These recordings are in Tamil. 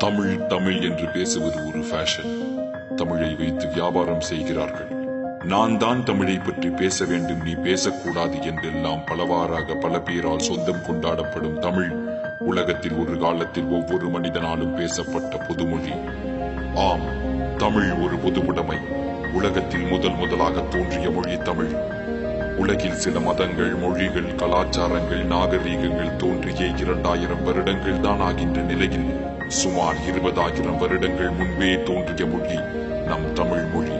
தமிழ் தமிழ் என்று பேசுவது ஒரு ஃபேஷன். தமிழை வைத்து வியாபாரம் செய்கிறார்கள். நான் தான் தமிழை பற்றி பேச வேண்டும், நீ பேசக்கூடாது என்றெல்லாம் பலவாறாக பல பேரால் சொந்தம் கொண்டாடப்படும் தமிழ் உலகத்தில் ஒரு காலத்தில் ஒவ்வொரு மனிதனாலும் பேசப்பட்ட பொதுமொழி. ஆம், தமிழ் ஒரு பொதுவுடைமை. உலகத்தில் முதலாக தோன்றிய மொழி தமிழ். உலகில் சில மதங்கள், மொழிகள், கலாச்சாரங்கள், நாகரீகங்கள் தோன்றிய 2000 வருடங்கள் தான் ஆகின்ற நிலையில் சுமார் 20,000 வருடங்கள் முன்பே தோன்றிய மொழி நம் தமிழ் மொழி.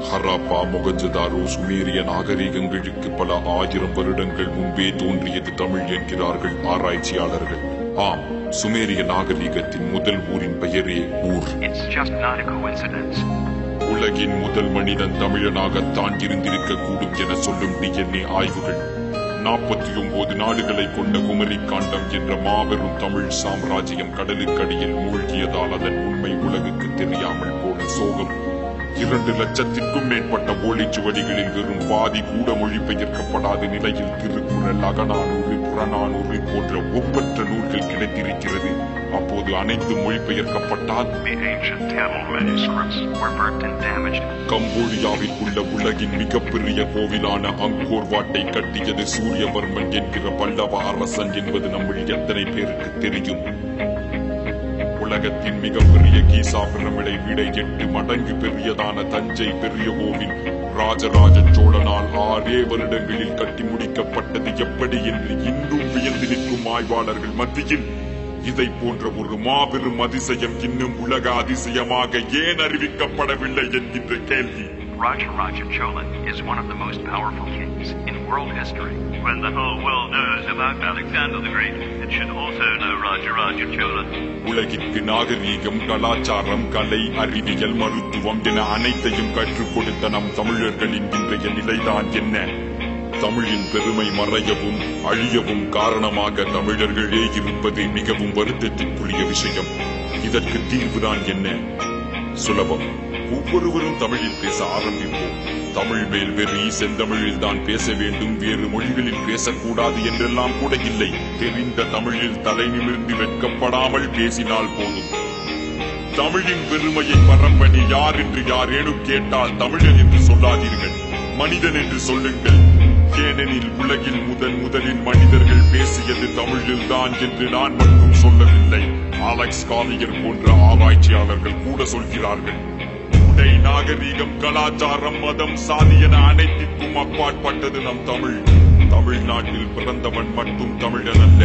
ஹராப்பா, மொகஞ்சதாரோ, சுமேரிய நாகரீகங்களுக்கு பல 1000 வருடங்கள் முன்பே தோன்றியது தமிழ் என்கிறார்கள் ஆராய்ச்சியாளர்கள். ஆம், சுமேரிய நாகரீகத்தின் முதல் ஊரின் பெயரே ஊர். உலகின் முதல் மனிதன் தமிழனாகத்தான் இருந்திருக்க கூடும் என சொல்லும் DNA ஆய்வுகள் 49 நாடுகளை கொண்ட குமரி காண்டம் என்ற மாபெரும் தமிழ் சாம்ராஜ்யம் கடலுக்கடியில் மூழ்கியதால் அதன் உண்மை உலகுக்கு தெரியாமல் போன சோகம். 2 லட்சத்திற்கும் மேற்பட்ட ஓலைச்சுவடிகளில் வெறும் பாதி கூட மொழிபெயர்க்கப்படாத நிலையில் திருக்குறள், அகநானூறு, புறநானூறு போன்ற ஒப்பற்ற நூல்கள் கிடைத்திருக்கிறது. அப்போது அனைத்து மொழிபெயர்க்கப்பட்டால் கம்போடியாவில் உள்ள உலகின் மிகப்பெரிய கோவிலான அங்கோர் வாட்டை கட்டியது சூரியவர்மன் என்கிற பல்லவ அரசன் என்பது நம்மில் எத்தனை பேருக்கு தெரியும்? உலகத்தின் மிகப்பெரிய கீசா பிரமிடை விட 8 மடங்கு பெரியதான தஞ்சை பெரிய கோவில் ராஜராஜ சோழனால் 6 வருடங்களில் கட்டி முடிக்கப்பட்டது எப்படி என்று இன்னும் வியந்து நிற்கும் ஆய்வாளர்கள் மத்தியில் இதை போன்ற ஒரு மாபெரும் அதிசயம் இன்னும் உலக அதிசயமாக ஏன் அறிவிக்கப்படவில்லை என்கின்ற கேள்வி. Rajaraja Chola is one of the most powerful kings in world history. When the whole world knows about Alexander the Great, it should also know Rajaraja Chola. உலகிற்கு நாகரீகம், கலாச்சாரம், கலை, அறிவியல், மருத்துவம் என அனைத்தையும் கற்றுக் கொடுத்த நம் தமிழர்களின் இன்றைய நிலைதான் என்ன? தமிழின் பெருமை மறையவும் அழியவும் காரணமாக தமிழர்களே இருப்பது மிகவும் வருத்தத்திற்குரிய விஷயம். இதற்கு தீர்வுதான் என்ன? சுலபம். ஒவ்வொருவரும் தமிழில் பேச ஆரம்பிப்போம். தமிழ் மேல் வெறி, செந்தமிழில் தான் பேச வேண்டும், வேறு மொழிகளில் பேசக்கூடாது என்றெல்லாம் கூட இல்லை. தெரிந்த தமிழில் தலை நிமிர்ந்து வெட்கப்படாமல் பேசினால் போதும். தமிழின் பெருமையை பரப்பணி யார் என்று யாரேனும் கேட்டால் தமிழன் என்று சொல்லாதீர்கள், மனிதன் என்று சொல்லுங்கள். ஏனெனில் உலகில் முதலில் மனிதர்கள் பேசியது தமிழில் தான் என்று நான் மட்டும் சொல்லவில்லை, அலெக்ஸ் காலியர் போன்ற ஆராய்ச்சியாளர்கள் கூட சொல்கிறார்கள். உடை, நாகரீகம், கலாச்சாரம், மதம், சாதி என அனைத்திற்கும் அப்பாற்பட்டது நம் தமிழ். தமிழ்நாட்டில் பிறந்தவன் மட்டும் தமிழன் அல்ல.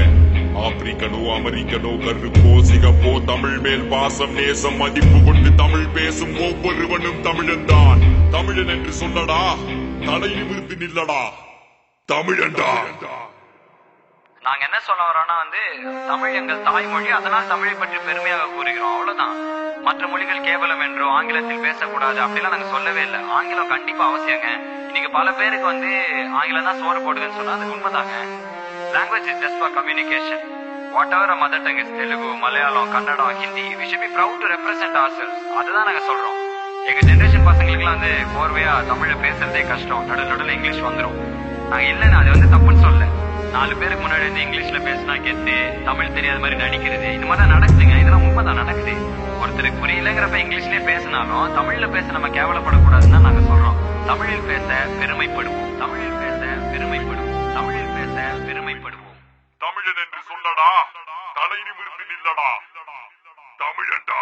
ஆப்பிரிக்கனோ, அமெரிக்கனோ, கருப்போ, சிகப்போ, தமிழ் மேல் பாசம், நேசம், மதிப்பு கொண்டு தமிழ் பேசும் ஒவ்வொருவனும் தமிழன் தான். தமிழன் என்று சொல்லடா, தலை நிமிர்ந்து நில்லடா, தமிழன்டா. நாங்க என்ன சொல்ல வரோம்னா தமிழ் எங்கள் தாய்மொழி, அதனால் தமிழை பற்றி பெருமையாக கூறுகிறோம், அவ்வளவுதான். மற்ற மொழிகள் கேவலம் என்றோ ஆங்கிலத்தில் பேசக்கூடாது அப்படிலாம் நாங்க சொல்லவே இல்லை. ஆங்கிலம் கண்டிப்பா அவசியங்க. இன்னைக்கு பல பேருக்கு ஆங்கிலம் தான் சோறு போடுதுன்னு சொன்னா அது உண்மைதாங்க. Language is just for communication. Whatever our mother tongue is, Telugu, Malayalam, Kannada, Hindi, we should be proud to represent ourselves. அதுதான் நாங்க சொல்றோம். எங்க ஜெனரேஷன் பசங்களுக்குலாம் கோர்வையா தமிழ பேசுறதே கஷ்டம், நடுநடுல இங்கிலீஷ் வந்துடும். நாங்க இல்லைன்னா அது தப்புன்னு சொல்ல. 4 பேருக்கு முன்னாடி இங்கிலீஷ்ல பேசினா கெத்து, தமிழ் தெரியாத மாதிரி நடிக்கிறது, இது மாதிரி நடக்குதுங்க. இதெல்லாம் உண்மைதான் நடக்குது. ஒருத்தருக்கு புரியலங்கிறப்ப இங்கிலீஷ்லயே பேசினாலும் தமிழ்ல பேச நம்ம கேவலப்படக்கூடாதுன்னு நாங்க சொல்றோம். தமிழில் பேச பெருமைப்படுவோம், தமிழில் பேச பெருமைப்படுவோம், தமிழில் பேச பெருமைப்படுவோம். தமிழன் என்று சொல்லடா, தலை நிமிர்ந்து நில்லடா, தமிழன்டா.